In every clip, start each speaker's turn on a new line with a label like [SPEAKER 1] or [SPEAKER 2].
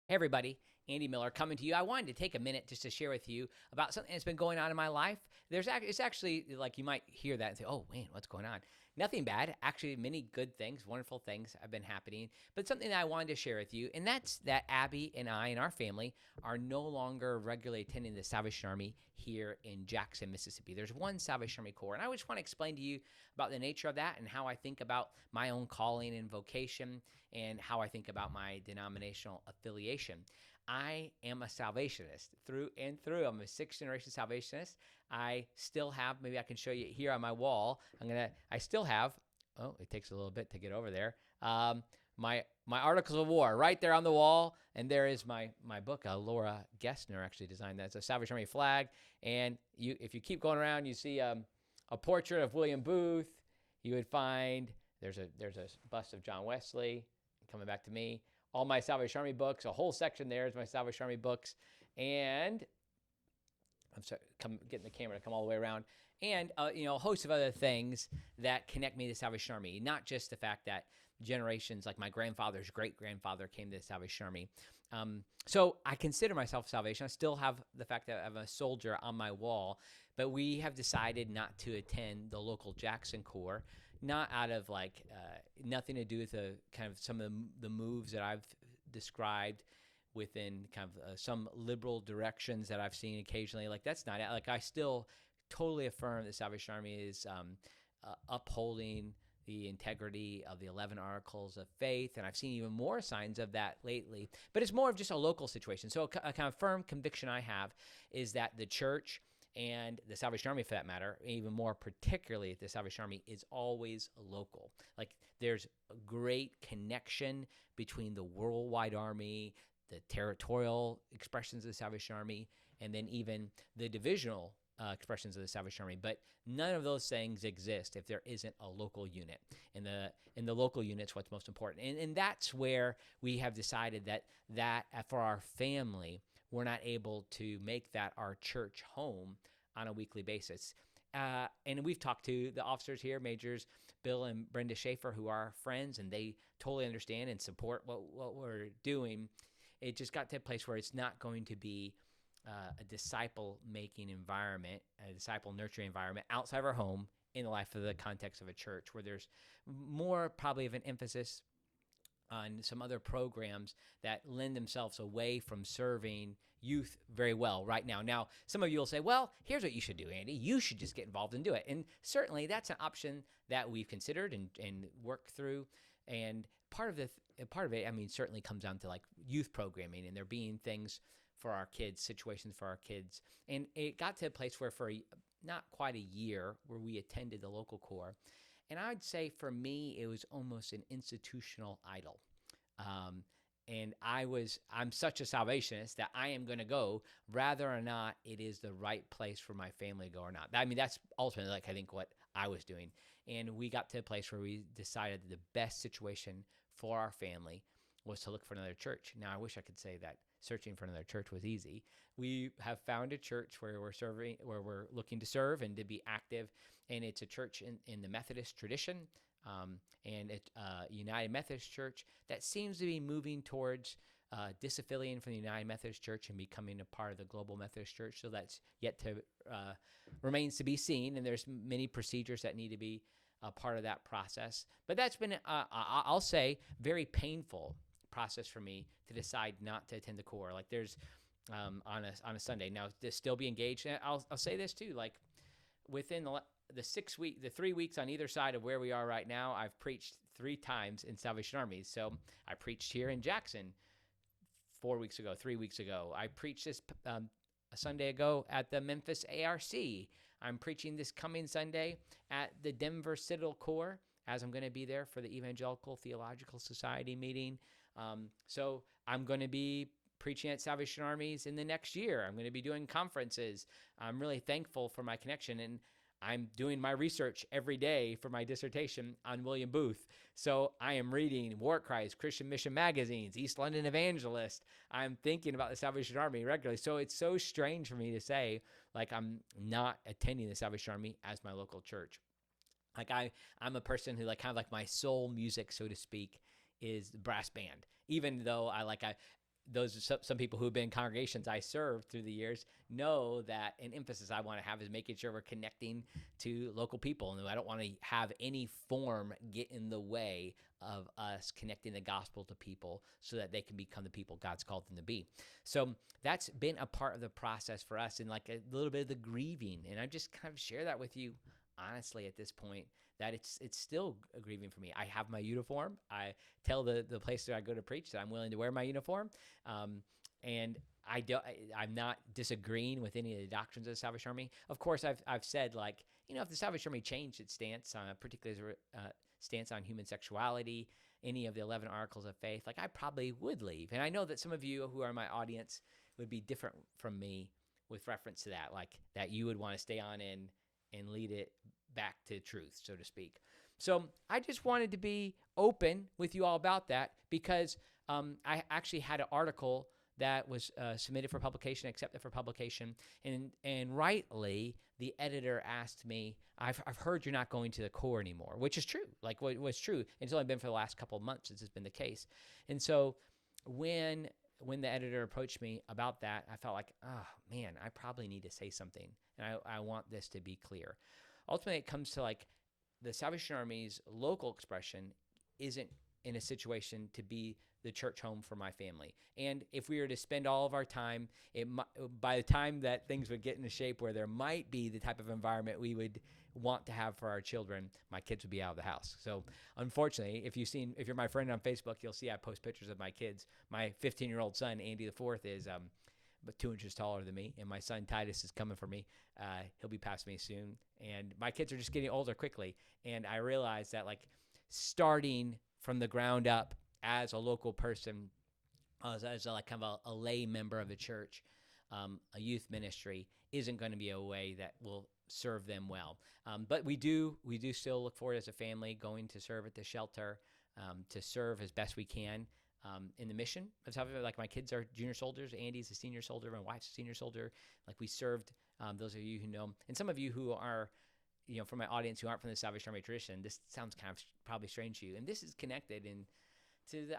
[SPEAKER 1] Hey everybody, Andy Miller coming to you. I wanted to take a minute just to share with you about something that's been going on in my life. It's actually like you might hear that and say, "Oh, man, what's going on?" Nothing bad. Actually, many good things, wonderful things have been happening. But something that I wanted to share with you, and that's that Abby and I and our family are no longer regularly attending the Salvation Army here in Jackson, Mississippi. There's one Salvation Army Corps, and I just want to explain to you about the nature of that and how I think about my own calling and vocation and how I think about my denominational affiliation. I am a salvationist through and through. I'm a sixth generation salvationist. I still have, maybe I can show you here on my wall. I still have, oh, it takes a little bit to get over there. My Articles of War right there on the wall. And there is my book. Laura Gessner actually designed that. It's a Salvation Army flag. And if you keep going around, you see a portrait of William Booth. You would find there's a bust of John Wesley. Coming back to me, all my Salvation Army books, a whole section there is my Salvation Army books, and I'm sorry, getting the camera to come all the way around, and a host of other things that connect me to Salvation Army. Not just the fact that generations, like my grandfather's great-grandfather, came to the Salvation Army. So I consider myself salvation. I still have the fact that I'm a soldier on my wall, but we have decided not to attend the local Jackson Corps. Not out of nothing to do with the kind of some of the moves that I've described within kind of some liberal directions that I've seen occasionally. Like that's not it. Like I still totally affirm the Salvation Army is upholding the integrity of the 11 articles of faith, and I've seen even more signs of that lately. But it's more of just a local situation. So a kind of firm conviction I have is that the church and the Salvation Army, for that matter, even more particularly the Salvation Army, is always local. Like there's a great connection between the worldwide army, the territorial expressions of the Salvation Army, and then even the divisional expressions of the Salvation Army. But none of those things exist if there isn't a local unit. And the local unit's what's most important. And that's where we have decided that for our family, we're not able to make that our church home on a weekly basis. And we've talked to the officers here, Majors Bill and Brenda Schaefer, who are friends, and they totally understand and support what we're doing. It just got to a place where it's not going to be a disciple-making environment, a disciple-nurturing environment outside of our home in the life of the context of a church, where there's more probably of an emphasis on some other programs that lend themselves away from serving youth very well right now. Now, some of you will say, well, here's what you should do, Andy. You should just get involved and do it. And certainly that's an option that we've considered and worked through. And part of it, I mean, certainly comes down to like youth programming and there being things for our kids, situations for our kids. And it got to a place where for not quite a year where we attended the local corps. And I'd say for me, it was almost an institutional idol. And I'm such a salvationist that I am going to go whether or not it is the right place for my family to go or not. I mean, that's ultimately I think what I was doing. And we got to a place where we decided that the best situation for our family was to look for another church. Now, I wish I could say that searching for another church was easy. We have found a church where we're looking to serve and to be active, and it's a church in the Methodist tradition, and it's a United Methodist Church that seems to be moving towards disaffiliating from the United Methodist Church and becoming a part of the Global Methodist Church. So that's yet to remains to be seen, and there's many procedures that need to be a part of that process. But that's been, I'll say, very painful process for me to decide not to attend the Corps. Like there's on a Sunday now to still be engaged. And I'll say this too, like within the 3 weeks on either side of where we are right now, I've preached 3 times in Salvation Army. So I preached here in Jackson 3 weeks ago. I preached this a Sunday ago at the Memphis ARC. I'm preaching this coming Sunday at the Denver Citadel Corps, as I'm going to be there for the Evangelical Theological Society meeting. So I'm going to be preaching at Salvation Armies in the next year. I'm going to be doing conferences. I'm really thankful for my connection, and I'm doing my research every day for my dissertation on William Booth. So I am reading War Cries, Christian Mission Magazines, East London Evangelist. I'm thinking about the Salvation Army regularly. So it's so strange for me to say, like, I'm not attending the Salvation Army as my local church. Like I'm a person who kind of my soul music, so to speak, is the brass band. Even though some people who have been in congregations I served through the years know that an emphasis I want to have is making sure we're connecting to local people. And I don't want to have any form get in the way of us connecting the gospel to people so that they can become the people God's called them to be. So that's been a part of the process for us, and like a little bit of the grieving. And I just kind of share that with you honestly at this point, that it's still grieving for me. I have my uniform. I tell the place that I go to preach that I'm willing to wear my uniform. And I'm not disagreeing with any of the doctrines of the Salvation Army. Of course, I've said, like, if the Salvation Army changed its stance, particularly stance on human sexuality, any of the 11 articles of faith, like, I probably would leave. And I know that some of you who are my audience would be different from me with reference to that, like that you would want to stay on and lead it back to truth, so to speak. So I just wanted to be open with you all about that, because I actually had an article that was submitted for publication, accepted for publication, and rightly, the editor asked me, I've heard you're not going to the core anymore, which is true. Like, what was true. It's only been for the last couple of months since it's been the case. And so when the editor approached me about that, I felt like, oh man, I probably need to say something, and I want this to be clear. Ultimately, it comes to, like, the Salvation Army's local expression isn't in a situation to be the church home for my family. And if we were to spend all of our time, by the time that things would get into shape where there might be the type of environment we would want to have for our children, my kids would be out of the house. So unfortunately, if you're my friend on Facebook, you'll see I post pictures of my kids. My 15-year-old son, Andy the fourth, is but 2 inches taller than me, and my son Titus is coming for me. He'll be past me soon, and my kids are just getting older quickly. And I realized that, like, starting from the ground up as a local person, as a, like, kind of a lay member of the church, a youth ministry isn't going to be a way that will serve them well. But we do still look forward as a family going to serve at the shelter, to serve as best we can in the mission of Salvation. Like, my kids are junior soldiers. Andy's a senior soldier. My wife's a senior soldier. Like, we served, those of you who know, and some of you who are, from my audience who aren't from the Salvation Army tradition, this sounds kind of probably strange to you. And this is connected to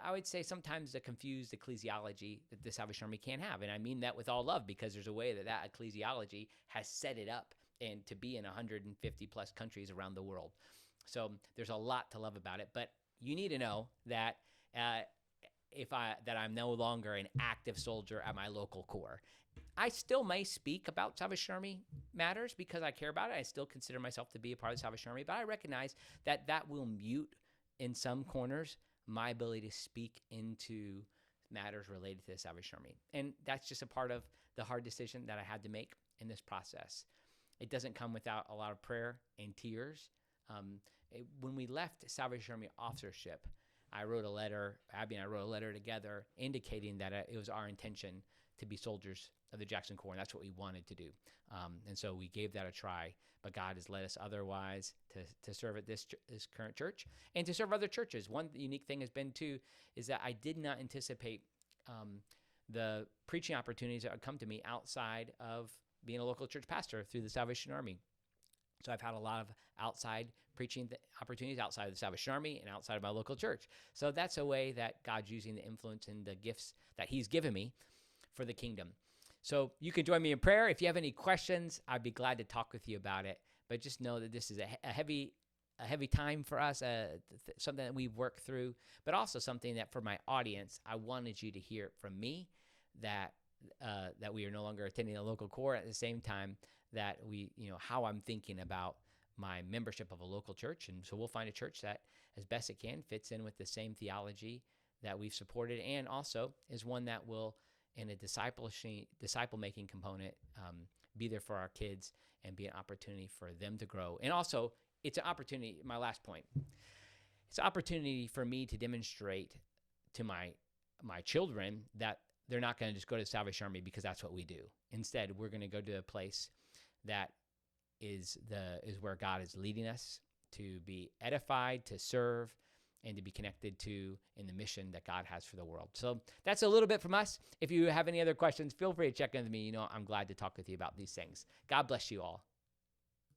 [SPEAKER 1] I would say sometimes the confused ecclesiology that the Salvation Army can have. And I mean that with all love, because there's a way that ecclesiology has set it up and to be in 150 plus countries around the world. So there's a lot to love about it. But you need to know that that I'm no longer an active soldier at my local corps. I still may speak about Salvation Army matters because I care about it. I still consider myself to be a part of the Salvation Army, but I recognize that will mute in some corners my ability to speak into matters related to the Salvation Army. And that's just a part of the hard decision that I had to make in this process. It doesn't come without a lot of prayer and tears. When we left Salvation Army officership, Abby and I wrote a letter together indicating that it was our intention to be soldiers of the Jackson Corps, and that's what we wanted to do. And so we gave that a try, but God has led us otherwise to serve at this current church and to serve other churches. One unique thing has been, too, is that I did not anticipate the preaching opportunities that would come to me outside of being a local church pastor through the Salvation Army. So I've had a lot of outside preaching opportunities outside of the Salvation Army and outside of my local church. So that's a way that God's using the influence and the gifts that he's given me for the kingdom. So you can join me in prayer. If you have any questions, I'd be glad to talk with you about it. But just know that this is a heavy time for us, something that we've worked through, but also something that for my audience, I wanted you to hear from me that we are no longer attending a local corps, at the same time that we, how I'm thinking about my membership of a local church. And so we'll find a church that, as best it can, fits in with the same theology that we've supported, and also is one that will, in a disciple-making component, be there for our kids and be an opportunity for them to grow. And also, it's an opportunity, my last point, it's an opportunity for me to demonstrate to my children that they're not going to just go to the Salvation Army because that's what we do. Instead, we're going to go to a place that is where God is leading us to be edified, to serve, and to be connected to in the mission that God has for the world. So that's a little bit from us. If you have any other questions, feel free to check in with me. I'm glad to talk with you about these things. God bless you all.